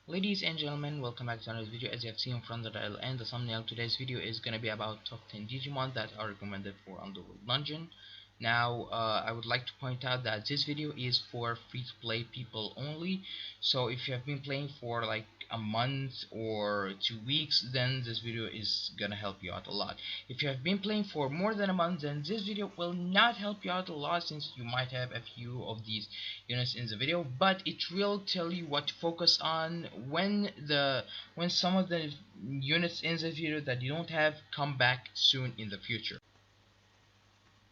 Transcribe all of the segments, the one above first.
Ladies and gentlemen, welcome back to another video. As you have seen from the title and the thumbnail, today's video is going to be about top 10 Digimon that are recommended for Underworld Dungeon. Now, I would like to point out that this video is for free-to-play people only. So if you have been playing for like a month or 2 weeks, then this video is gonna help you out a lot. If you have been playing for more than a month, then this video will not help you out a lot, since you might have a few of these units in the video, but it will tell you what to focus on when some of the units in the video that you don't have come back soon in the future.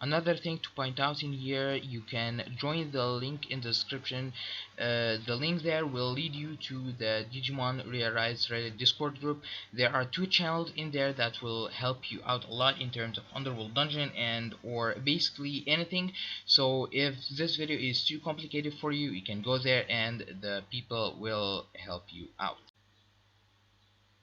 Another thing to point out in here, you can join the link in the description. The link there will lead you to the Digimon Rearise Reddit Discord group. There are two channels in there that will help you out a lot in terms of Underworld Dungeon and or basically anything. So if this video is too complicated for you, you can go there and the people will help you out.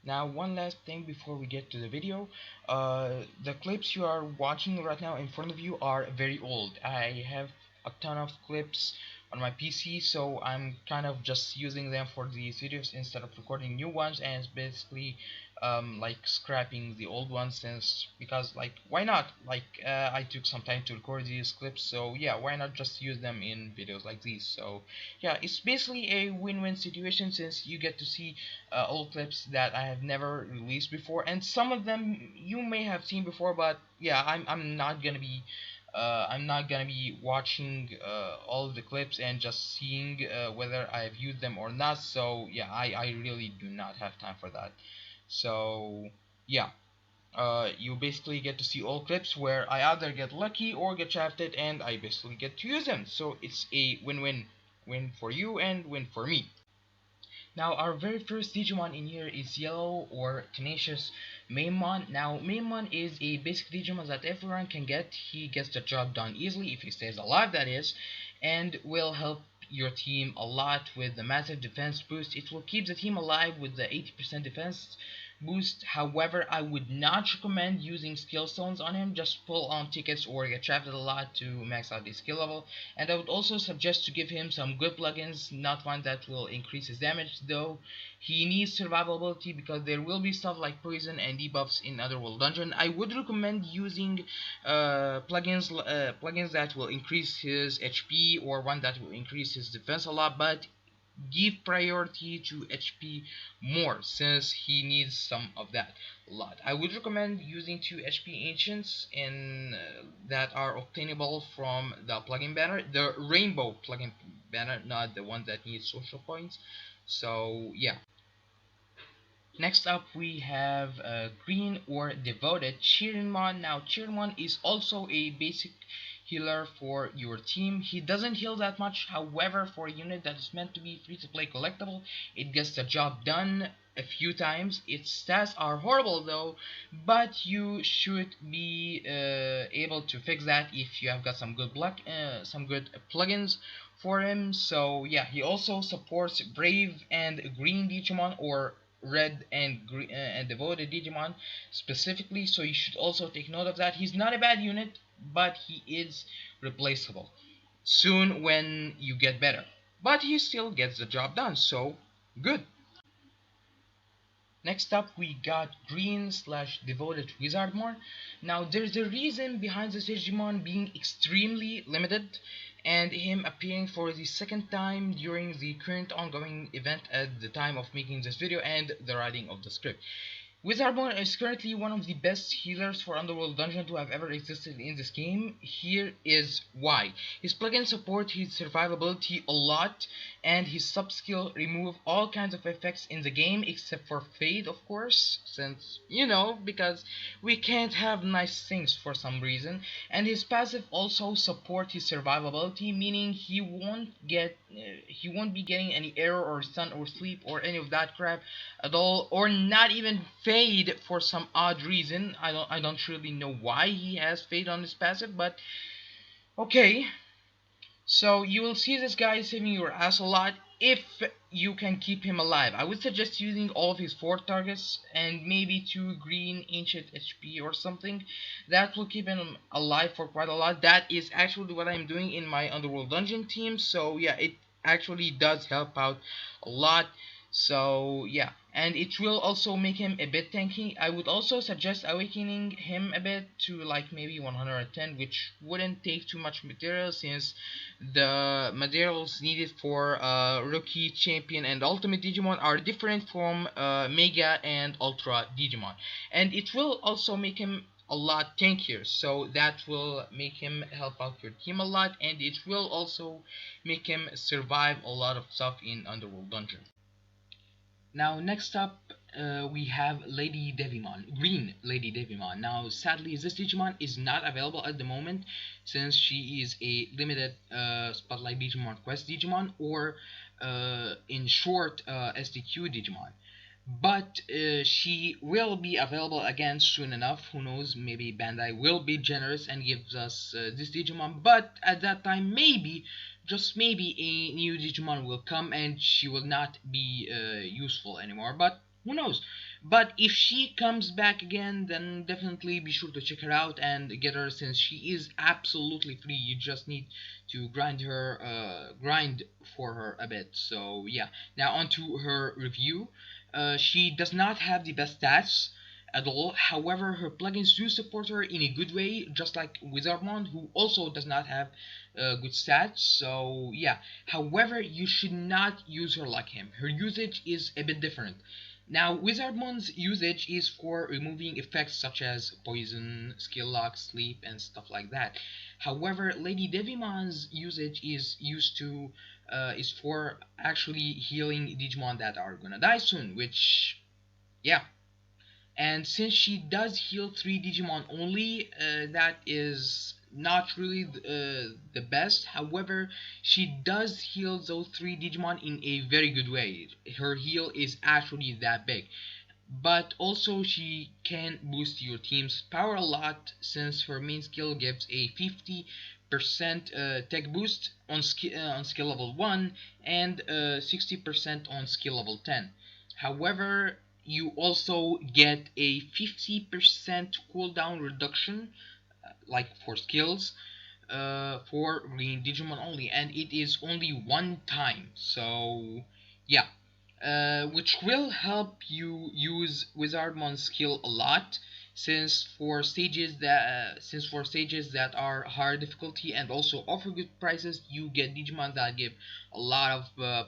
Now, one last thing before we get to the video. The clips you are watching right now in front of you are very old. I have a ton of clips on my PC, so I'm kind of just using them for these videos instead of recording new ones, and it's basically like scrapping the old ones, since because like why not, like I took some time to record these clips, so yeah, why not just use them in videos like these. So yeah, it's basically a win-win situation, since you get to see old clips that I have never released before, and some of them you may have seen before, but yeah, I'm not gonna be watching all of the clips and just seeing whether I've used them or not. So yeah, I really do not have time for that. So yeah, you basically get to see all clips where I either get lucky or get shafted, and I basically get to use them. So it's a win-win, win for you and win for me. Now, our very first Digimon in here is Yellow or Tenacious Maimon. Now, Maimon is a basic Digimon that everyone can get. He gets the job done easily, if he stays alive that is, and will help your team a lot with the massive defense boost. It will keep the team alive with the 80% defense boost. However, I would not recommend using skill stones on him. Just pull on tickets or get shafted a lot to max out his skill level. And I would also suggest to give him some good plugins, not one that will increase his damage, though he needs survivability because there will be stuff like poison and debuffs in Otherworld Dungeon. I would recommend using plugins that will increase his HP, or one that will increase his defense a lot, but give priority to HP more, since he needs some of that a lot. I would recommend using 2 HP Ancients in that are obtainable from the plugin banner, the rainbow plugin banner, not the one that needs social points. So yeah. Next up we have Green or Devoted Chirinmon. Now Chirinmon is also a basic healer for your team. He doesn't heal that much, however for a unit that is meant to be free to play collectible, it gets the job done a few times. Its stats are horrible though, but you should be able to fix that if you have got some good luck, some good plugins for him. So yeah, he also supports Brave and Green Digimon, or red and green and devoted Digimon specifically, so you should also take note of that. He's not a bad unit, but he is replaceable soon when you get better, but he still gets the job done, so good. Next up we got Green slash Devoted Wizardmore. Now there's a reason behind this Digimon being extremely limited, and him appearing for the second time during the current ongoing event at the time of making this video and the writing of the script. Wizardmon is currently one of the best healers for Underworld Dungeon to have ever existed in this game. Here is why. His plugins support his survivability a lot, and his sub-skill remove all kinds of effects in the game except for Fade, of course, since, you know, because we can't have nice things for some reason. And his passive also support his survivability, meaning he won't be getting any error or stun or sleep or any of that crap at all, or not even Fade for some odd reason. I don't really know why he has Fade on his passive, but okay. So you will see this guy saving your ass a lot if you can keep him alive. I would suggest using all of his 4 targets and maybe 2 green ancient HP or something. That will keep him alive for quite a lot. That is actually what I'm doing in my Underworld Dungeon team. So yeah, it actually does help out a lot. So yeah, and it will also make him a bit tanky. I would also suggest awakening him a bit to like maybe 110, which wouldn't take too much material since the materials needed for rookie, champion, and ultimate Digimon are different from Mega and Ultra Digimon, and it will also make him a lot tankier, so that will make him help out your team a lot, and it will also make him survive a lot of stuff in Underworld Dungeon. Now, next up, we have Lady Devimon, Green Lady Devimon. Now, sadly, this Digimon is not available at the moment since she is a limited Spotlight Digimon Quest Digimon, or in short, SDQ Digimon. But she will be available again soon enough. Who knows? Maybe Bandai will be generous and gives us this Digimon. But at that time, maybe, just maybe, a new Digimon will come and she will not be useful anymore. But who knows? But if she comes back again, then definitely be sure to check her out and get her since she is absolutely free. You just need to grind for her a bit. So yeah. Now on to her review. She does not have the best stats at all. However, her plugins do support her in a good way, just like Wizardmon, who also does not have good stats. So yeah. However, you should not use her like him. Her usage is a bit different. Now, Wizardmon's usage is for removing effects such as poison, skill lock, sleep, and stuff like that. However, Lady Devimon's usage is for actually healing Digimon that are gonna die soon, which, yeah. And since she does heal 3 Digimon only, that is not really the best. However, she does heal those 3 Digimon in a very good way. Her heal is actually that big. But also she can boost your team's power a lot since her main skill gives a 50% tech boost on skill level 1 and 60% on skill level 10. However, you also get a 50% cooldown reduction like for skills for green Digimon only, and it is only one time. So yeah, which will help you use Wizardmon's skill a lot, since for stages that are higher difficulty and also offer good prices, you get Digimon that give a lot of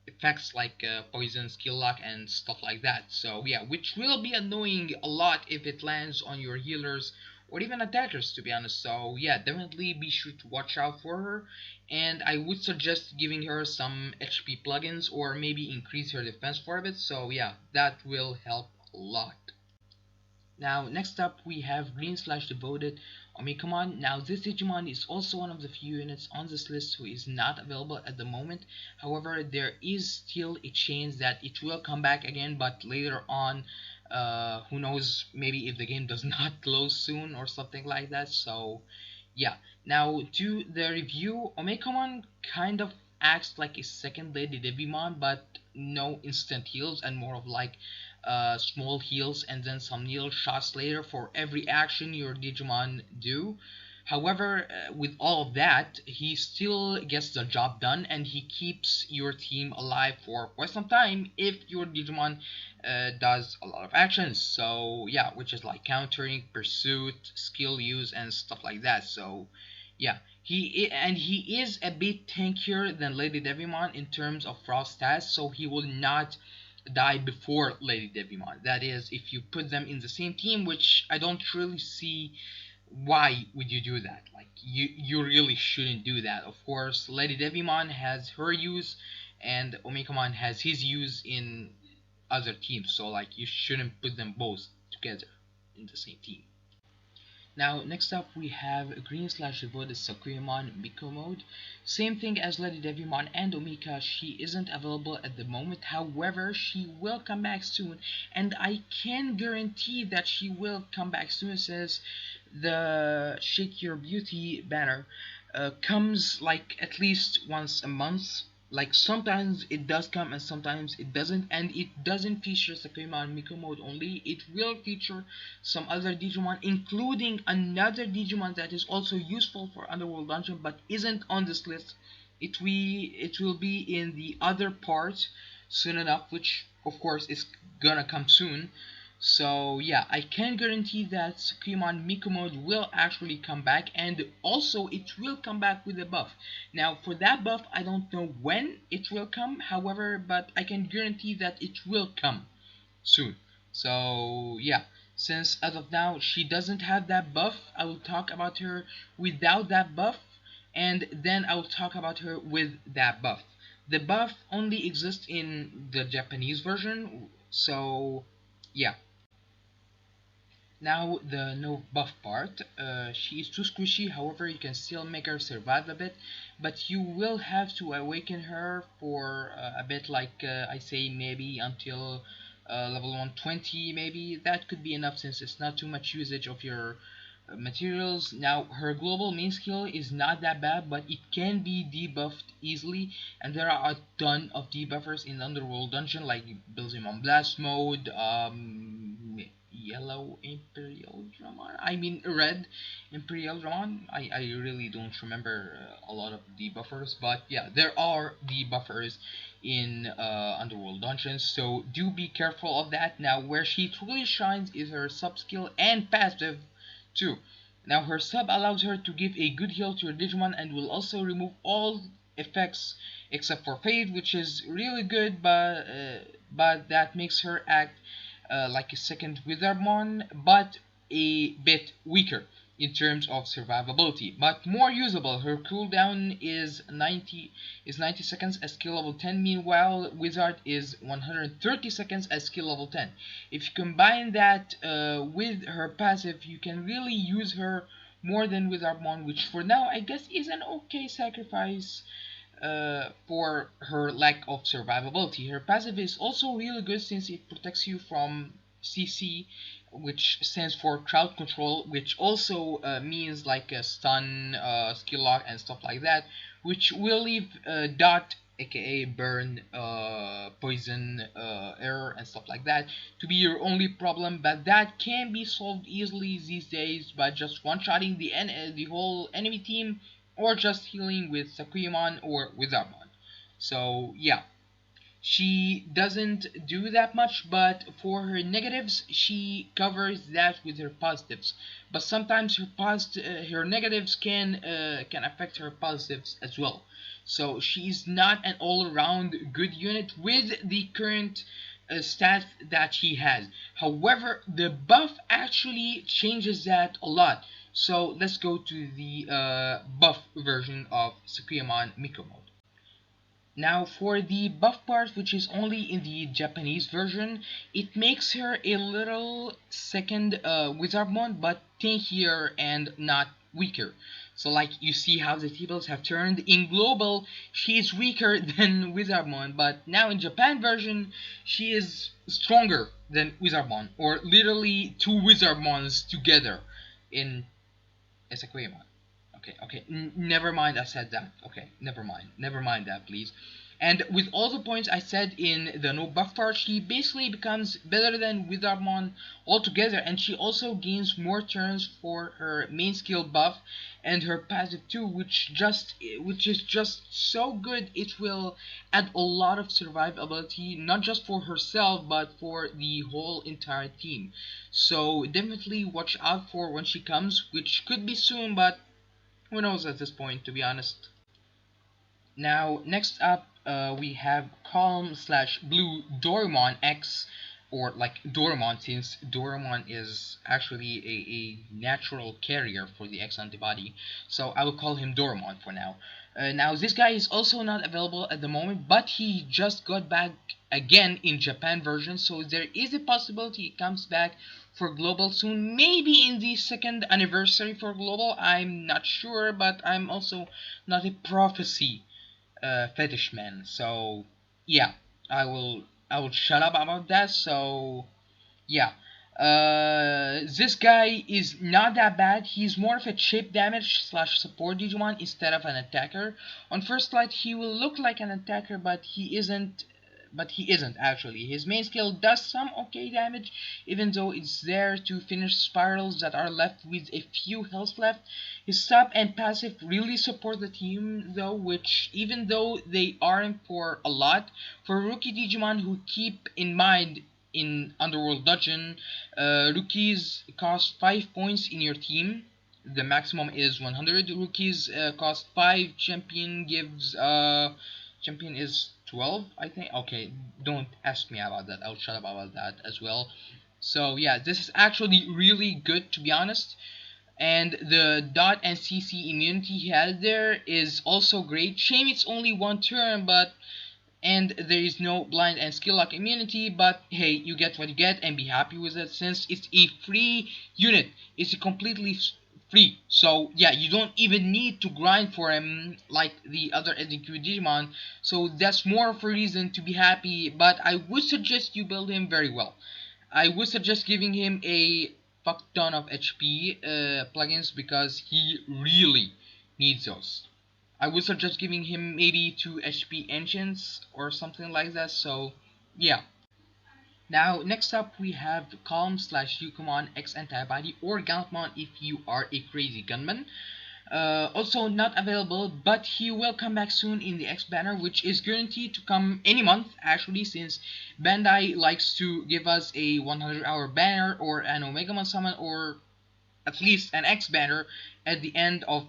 effects like poison, skill lock, and stuff like that. So yeah, which will be annoying a lot if it lands on your healers or even attackers, to be honest. So yeah, definitely be sure to watch out for her, and I would suggest giving her some HP plugins or maybe increase her defense for a bit. So yeah, that will help a lot. Now, next up, we have Green Slash Devoted Omikamon. Now, this Digimon is also one of the few units on this list who is not available at the moment. However, there is still a chance that it will come back again, but later on. Who knows, maybe if the game does not close soon or something like that. So, yeah. Now, to the review, Omekamon kind of acts like a second Lady Devimon, but no instant heals and more of like small heals and then some heal shots later for every action your Digimon do. However, with all of that, he still gets the job done and he keeps your team alive for quite some time if your Digimon does a lot of actions. So yeah, which is like countering, pursuit, skill use, and stuff like that. So yeah, he is a bit tankier than Lady Devimon in terms of raw stats, so he will not die before Lady Devimon. That is, if you put them in the same team, which I don't really see why would you do that. Like you really shouldn't do that. Of course, Lady Devimon has her use, and Omekamon has his use in other teams. So like you shouldn't put them both together in the same team. Now, next up we have Green Slash Devoted Sakuyamon Miko mode. Same thing as Lady Devimon and Omika, she isn't available at the moment. However, she will come back soon, and I can guarantee that she will come back soon since the Shake Your Beauty banner comes like at least once a month. Like sometimes it does come and sometimes it doesn't, and it doesn't feature Sakuyama Miko mode only. It will feature some other Digimon, including another Digimon that is also useful for Underworld Dungeon but isn't on this list. It will be in the other part. soon enough, which of course is gonna come soon. So yeah, I can guarantee that Sukuimon Miko mode will actually come back, and also it will come back with a buff. Now for that buff, I don't know when it will come, however, but I can guarantee that it will come soon. So yeah, since as of now she doesn't have that buff, I will talk about her without that buff, and then I will talk about her with that buff. The buff only exists in the Japanese version, so yeah. Now the no buff part. She is too squishy, however you can still make her survive a bit, but you will have to awaken her for a bit, like I say, maybe until level 120 maybe. That could be enough since it's not too much usage of your materials. Now her global main skill is not that bad, but it can be debuffed easily, and there are a ton of debuffers in Underworld Dungeon, like Bilzimon Blast mode, yellow Imperial Dramon, I mean red Imperial Dramon. I really don't remember a lot of debuffers, but yeah, there are debuffers in Underworld Dungeons, so do be careful of that. Now where she truly shines is her sub skill and passive 2. Now her sub allows her to give a good heal to your Digimon and will also remove all effects except for Fade, which is really good, but that makes her act like a second Withermon, but a bit weaker in terms of survivability, but more usable. Her cooldown is 90 seconds at skill level 10, meanwhile Wizard is 130 seconds at skill level 10. If you combine that with her passive, you can really use her more than Wizardmon, which for now I guess is an okay sacrifice for her lack of survivability. Her passive is also really good since it protects you from CC, which stands for crowd control, which also means like a stun, skill lock, and stuff like that, which will leave dot, aka burn, poison, error, and stuff like that to be your only problem. But that can be solved easily these days by just one-shotting the whole enemy team, or just healing with Sakuyamon or Wizardmon. So yeah, she doesn't do that much, but for her negatives, she covers that with her positives. But sometimes her negatives can affect her positives as well. So she's not an all-around good unit with the current stats that she has. However, the buff actually changes that a lot. So let's go to the buff version of Sakuyamon Miko mode. Now for the buff part, which is only in the Japanese version, it makes her a little second Wizardmon, but tankier and not weaker. So like you see how the tables have turned. In global, she is weaker than Wizardmon, but now in Japan version, she is stronger than Wizardmon, or literally two Wizardmons together in Esequema. Okay. Never mind. I said that. Okay, never mind. Never mind that, please. And with all the points I said in the no buff part, she basically becomes better than Withermon altogether, and she also gains more turns for her main skill buff and her passive too, which is just so good. It will add a lot of survivability, not just for herself but for the whole entire team. So definitely watch out for when she comes, which could be soon, but who knows at this point, to be honest. Now, next up, we have Calm slash Blue Doraemon X, or like Doraemon, since Doraemon is actually a natural carrier for the X antibody. So I will call him Doraemon for now. Now, this guy is also not available at the moment, but he just got back again in Japan version, so there is a possibility he comes back for global soon, maybe in the second anniversary for global. I'm not sure, but I'm also not a prophecy fetish man. So yeah, I will shut up about that. So yeah, this guy is not that bad. He's more of a chip damage slash support Digimon instead of an attacker. On first light, he will look like an attacker, but he isn't, but he isn't actually. His main skill does some okay damage, even though it's there to finish spirals that are left with a few health left. His sub and passive really support the team though, which even though they aren't for a lot, for rookie Digimon who keep in mind in Underworld Dungeon, rookies cost 5 points in your team. The maximum is 100. Rookies cost 5. Champion is 12, I think. Okay, don't ask me about that. I'll shut up about that as well. So yeah, this is actually really good, to be honest. And the dot and CC immunity he had there is also great. Shame it's only one turn, but and there is no blind and skill lock immunity, but hey, you get what you get and be happy with it since it's a free unit. It's completely free, so yeah, you don't even need to grind for him like the other SDQ Digimon, so that's more of a reason to be happy. But I would suggest you build him very well. I would suggest giving him a fuck ton of HP plugins because he really needs those. I would suggest giving him maybe 2 HP engines or something like that. So yeah. Now next up we have Calm slash Yukumon X Antibody or Gantmon if you are a crazy gunman. Also not available, but he will come back soon in the X banner, which is guaranteed to come any month actually, since Bandai likes to give us a 100-hour banner or an Omegamon summon or at least an X banner at the end of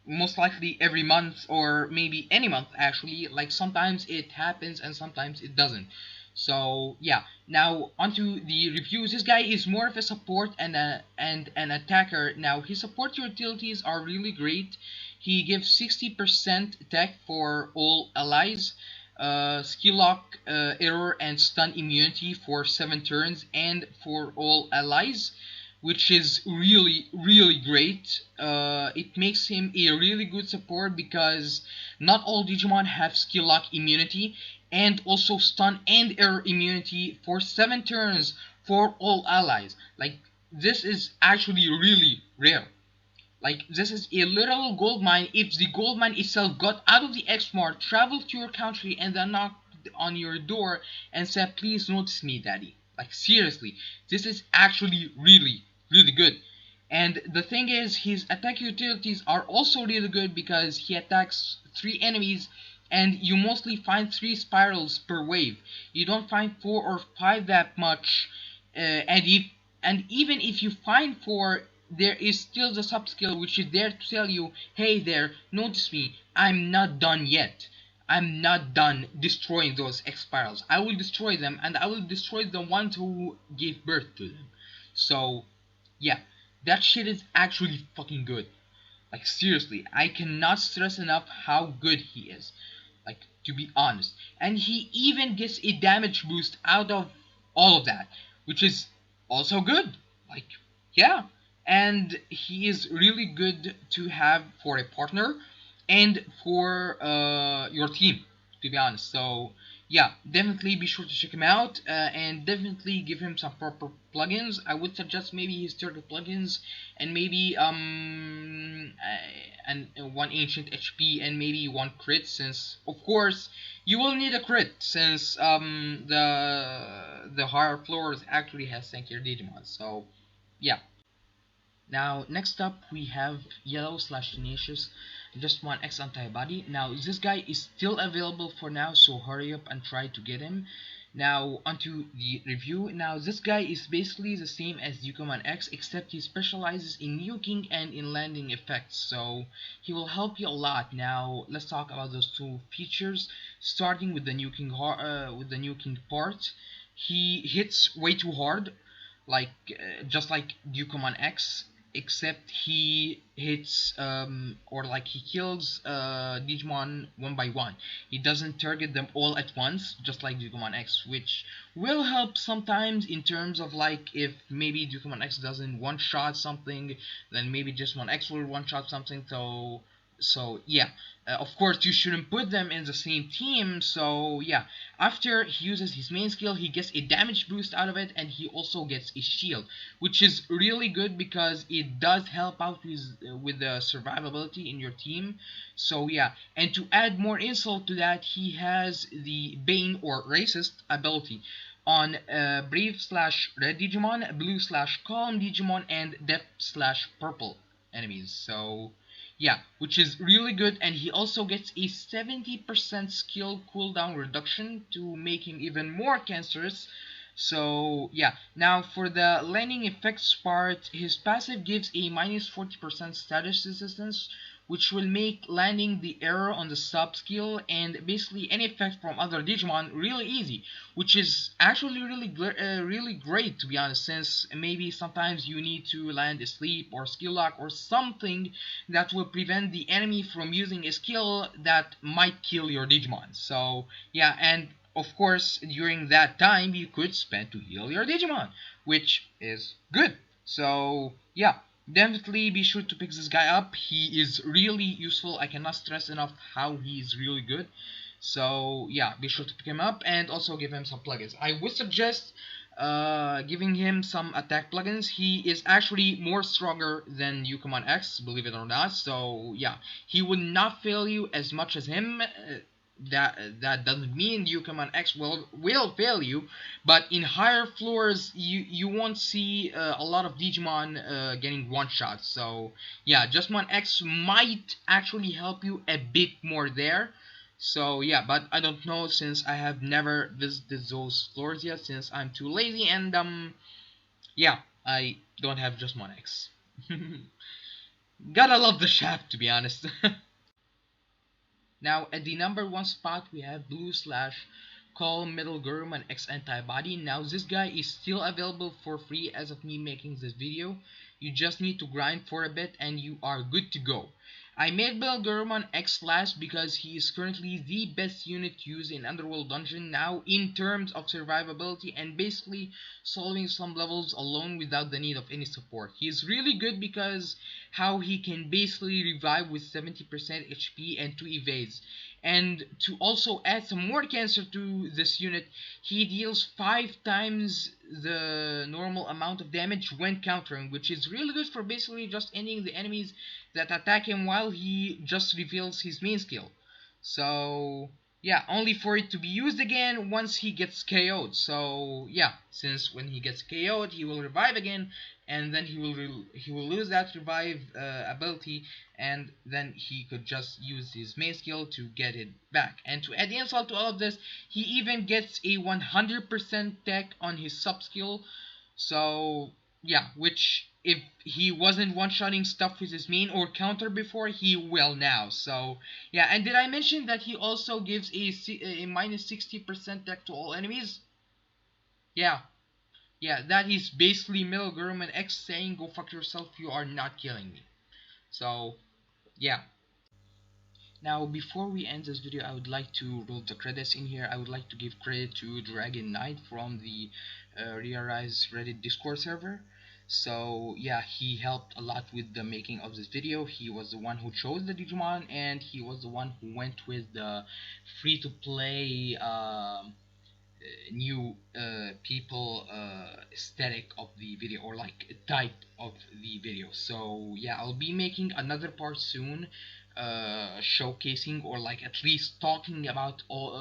most likely every month or maybe any month actually. Like sometimes it happens and sometimes it doesn't. So yeah, now onto the reviews. This guy is more of a support and an attacker. Now his support utilities are really great. He gives 60% attack for all allies, skill lock, error and stun immunity for 7 turns and for all allies, which is really great. It makes him a really good support because not all Digimon have skill lock immunity and also stun and error immunity for 7 turns for all allies. Like this is actually really rare. Like this is a literal gold mine. If the gold mine itself got out of the X Mart, traveled to your country, and then knocked on your door and said, "Please notice me, Daddy." Like seriously, this is actually really good. And the thing is, his attack utilities are also really good because he attacks 3 enemies and you mostly find 3 spirals per wave. You don't find 4 or 5 that much. And even if you find 4, there is still the sub skill which is there to tell you, hey there, notice me, I'm not done yet. I'm not done destroying those X spirals. I will destroy them, and I will destroy the ones who gave birth to them. So yeah, that shit is actually fucking good. Like seriously, I cannot stress enough how good he is. Like to be honest. And he even gets a damage boost out of all of that, which is also good. Like yeah. And he is really good to have for a partner and for your team, to be honest. So yeah, definitely be sure to check him out and definitely give him some proper plugins. I would suggest maybe his 30 plugins and maybe and 1 ancient HP and maybe 1 crit, since of course you will need a crit since the higher floors actually has tankier Digimon. So yeah. Now, next up, we have Yellow slash Tenacious, just 1 X antibody. Now, this guy is still available for now, so hurry up and try to get him. Now, onto the review. Now, this guy is basically the same as Yukuman X, except he specializes in nuking and in landing effects, so he will help you a lot. Now, let's talk about those 2 features, starting with the nuking part. He hits way too hard, like just like Ducomon X, except he hits or like he kills Digimon one by one. He doesn't target them all at once, just like Ducomon X, which will help sometimes in terms of like if maybe Ducomon X doesn't one shot something, then maybe just one X will one shot something. So So yeah, of course you shouldn't put them in the same team. So yeah, after he uses his main skill, he gets a damage boost out of it, and he also gets a shield, which is really good because it does help out with the survivability in your team. So yeah, and to add more insult to that, he has the Bane or Racist ability on Brave slash Red Digimon, Blue slash Calm Digimon, and Depth slash Purple enemies. So yeah, which is really good, and he also gets a 70% skill cooldown reduction to make him even more cancerous. So yeah, now for the landing effects part, his passive gives a minus 40% status resistance, which will make landing the error on the sub skill and basically any effect from other Digimon really easy, which is actually really great, to be honest, since maybe sometimes you need to land a sleep or skill lock or something that will prevent the enemy from using a skill that might kill your Digimon. So yeah, and of course during that time you could spend to heal your Digimon, which is good. So yeah, definitely be sure to pick this guy up. He is really useful. I cannot stress enough how he is really good. So yeah, be sure to pick him up and also give him some plugins. I would suggest giving him some attack plugins. He is actually more stronger than Yukamon X, believe it or not. So yeah, he would not fail you as much as him. That doesn't mean Yukamon X will fail you, but in higher floors you won't see a lot of Digimon getting one shots. So yeah, Justmon X might actually help you a bit more there. So yeah, but I don't know since I have never visited those floors yet since I'm too lazy and yeah, I don't have Justmon X. Gotta love the shaft, to be honest. Now, at the number one spot, we have Blue slash Call Middle Gurman X Antibody. Now, this guy is still available for free as of me making this video. You just need to grind for a bit and you are good to go. I made Middle Gurman X last because he is currently the best unit used in Underworld Dungeon now in terms of survivability and basically solving some levels alone without the need of any support. He is really good because how he can basically revive with 70% HP and 2 evades. And to also add some more cancer to this unit, he deals 5 times the normal amount of damage when countering, which is really good for basically just ending the enemies that attack him while he just reveals his main skill. So yeah, only for it to be used again once he gets KO'd. So yeah, since when he gets KO'd, he will revive again, and then he will lose that revive ability, and then he could just use his main skill to get it back. And to add insult to all of this, he even gets a 100% tech on his sub skill. So yeah, which if he wasn't one-shotting stuff with his main or counter before, he will now. So yeah, and did I mention that he also gives a minus 60% tech to all enemies? Yeah, yeah, that is basically Middle Gurman X saying, "Go fuck yourself, you are not killing me." So yeah. Now, before we end this video, I would like to roll the credits in here. I would like to give credit to Dragon Knight from the Rearise Reddit Discord server. So yeah, he helped a lot with the making of this video. He was the one who chose the Digimon, and he was the one who went with the free-to-play new people aesthetic of the video, or like type of the video. So yeah, I'll be making another part soon, showcasing or like at least talking about all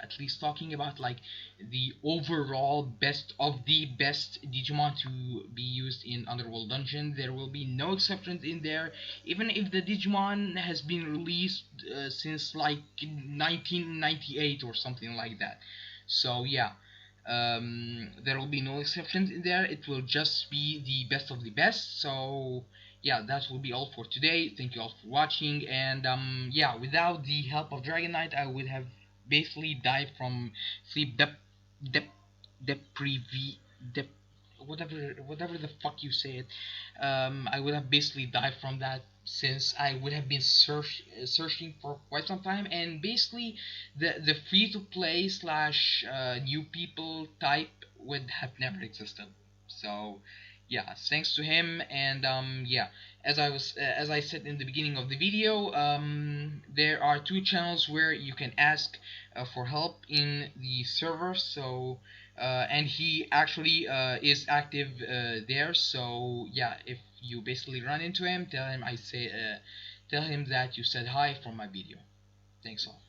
at least talking about like the overall best of the best Digimon to be used in Underworld Dungeon. There will be no exceptions in there, even if the Digimon has been released since like 1998 or something like that. So yeah, there will be no exceptions in there. It will just be the best of the best. So yeah, that will be all for today. Thank you all for watching. And yeah, without the help of Dragon Knight, I would have basically died from sleep dep deprivi dep whatever the fuck you say it. I would have basically died from that since I would have been searching for quite some time, and basically the free to play slash new people type would have never existed. So Yeah, thanks to him. And yeah, as I said in the beginning of the video, there are two channels where you can ask for help in the server. So and he actually is active there. So yeah, if you basically run into him, tell him that you said hi from my video. Thanks all.